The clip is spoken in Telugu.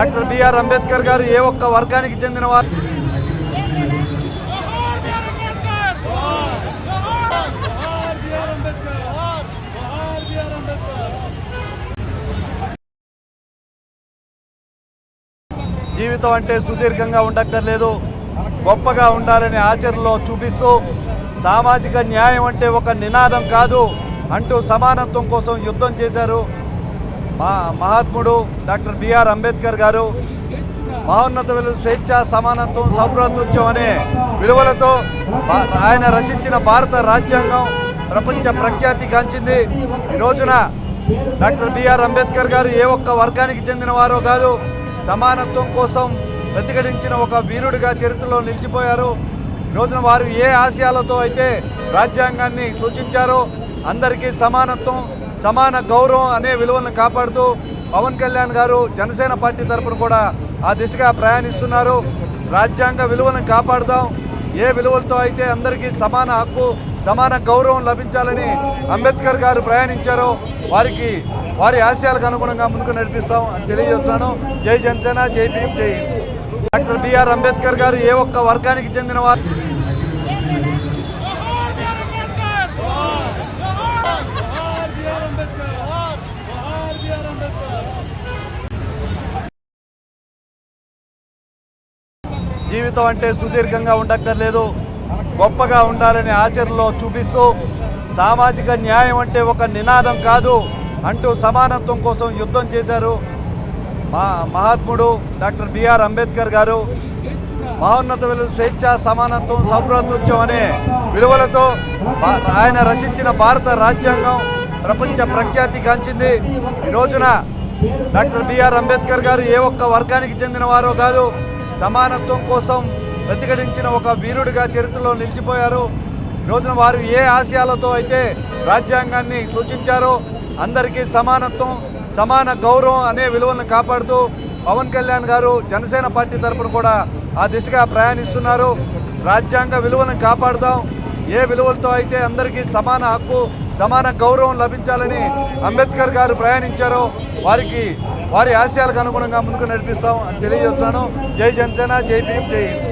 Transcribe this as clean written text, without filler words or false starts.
డాక్టర్ బిఆర్ అంబేద్కర్ గారు ఏ ఒక్క వర్గానికి చెందిన వారు జీవితం అంటే సుదీర్ఘంగా ఉండక్కర్లేదు, గొప్పగా ఉండాలని ఆచరణలో చూపిస్తూ సామాజిక న్యాయం అంటే ఒక నినాదం కాదు అంటూ సమానత్వం కోసం యుద్ధం చేశారు మహాత్ముడు డాక్టర్ బిఆర్ అంబేద్కర్ గారు. మహోన్నత విలువ స్వేచ్ఛ, సమానత్వం, సౌభ్రాతృత్వం అనే విలువలతో ఆయన రచించిన భారత రాజ్యాంగం ప్రపంచ ప్రఖ్యాతి గాంచింది. ఈ రోజున డాక్టర్ బిఆర్ అంబేద్కర్ గారు ఏ ఒక్క వర్గానికి చెందిన వారో కాదు, సమానత్వం కోసం ప్రతిఘటించిన ఒక వీరుడిగా చరిత్రలో నిలిచిపోయారు. ఈ రోజున వారు ఏ ఆశయాలతో అయితే రాజ్యాంగాన్ని సూచించారో అందరికీ సమానత్వం, సమాన గౌరవం అనే విలువలను కాపాడుతూ పవన్ కళ్యాణ్ గారు జనసేన పార్టీ తరఫున కూడా ఆ దిశగా ప్రయాణిస్తున్నారు. రాజ్యాంగ విలువలను కాపాడుదాం, ఏ విలువలతో అయితే అందరికీ సమాన హక్కు, సమాన గౌరవం లభించాలని అంబేద్కర్ గారు ప్రయాణించారో వారి ఆశయాలకు అనుగుణంగా ముందుకు నడిపిస్తాం అని తెలియజేస్తున్నాను. జై జనసేన, జై భీమ్, జై హింద్. డాక్టర్ బిఆర్ అంబేద్కర్ గారు ఏ ఒక్క వర్గానికి చెందిన వారు జీవితం అంటే సుదీర్ఘంగా ఉండక్కర్లేదు, గొప్పగా ఉండాలని ఆచరణలో చూపిస్తూ సామాజిక న్యాయం అంటే ఒక నినాదం కాదు అంటూ సమానత్వం కోసం యుద్ధం చేశారు మహాత్ముడు డాక్టర్ బిఆర్ అంబేద్కర్ గారు. మహోన్నత విలువ స్వేచ్ఛ, సమానత్వం, సౌభ్రాతృత్వం అనే విలువలతో ఆయన రచించిన భారత రాజ్యాంగం ప్రపంచ ప్రఖ్యాతి గాంచింది. ఈ రోజున డాక్టర్ బిఆర్ అంబేద్కర్ గారు ఏ ఒక్క వర్గానికి చెందిన వారో కాదు, సమానత్వం కోసం ప్రతిఘటించిన ఒక వీరుడిగా చరిత్రలో నిలిచిపోయారు. ఈ రోజున వారు ఏ ఆశయాలతో అయితే రాజ్యాంగాన్ని సూచించారో అందరికీ సమానత్వం, సమాన గౌరవం అనే విలువలను కాపాడుతూ పవన్ కళ్యాణ్ గారు జనసేన పార్టీ తరఫున కూడా ఆ దిశగా ప్రయాణిస్తున్నారు. రాజ్యాంగ విలువలను కాపాడుదాం, ఏ విలువలతో అయితే అందరికీ సమాన హక్కు, సమాన గౌరవం లభించాలని అంబేద్కర్ గారు ప్రయాణించారో వారి ఆశయాలకు అనుగుణంగా ముందుకు నడిపిస్తాం అని తెలియజేస్తున్నాను. జై జనసేన, జై భీమ్, జై హింద్.